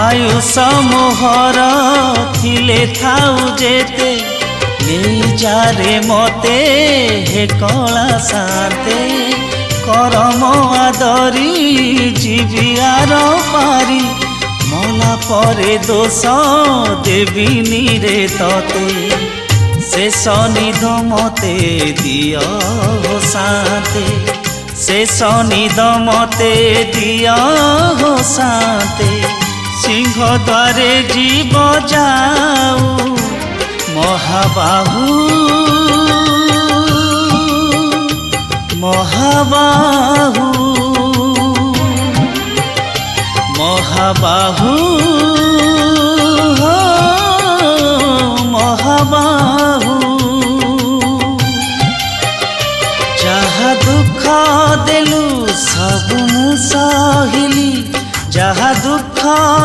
आयुष मोहर थिले थाउ जेते ले जारे मते हे कला साते करम आदरी जीवियार पारी मला परे दोष देविनी रे तते शेष निद मते दिया हो साते शेष निद मते दिया हो साते सिंह द्वारे जीव जाऊ महाबाहु महाबाहु महाबाहु महाबाहु जहा दुख देलु सब मु सहिली जहा दुख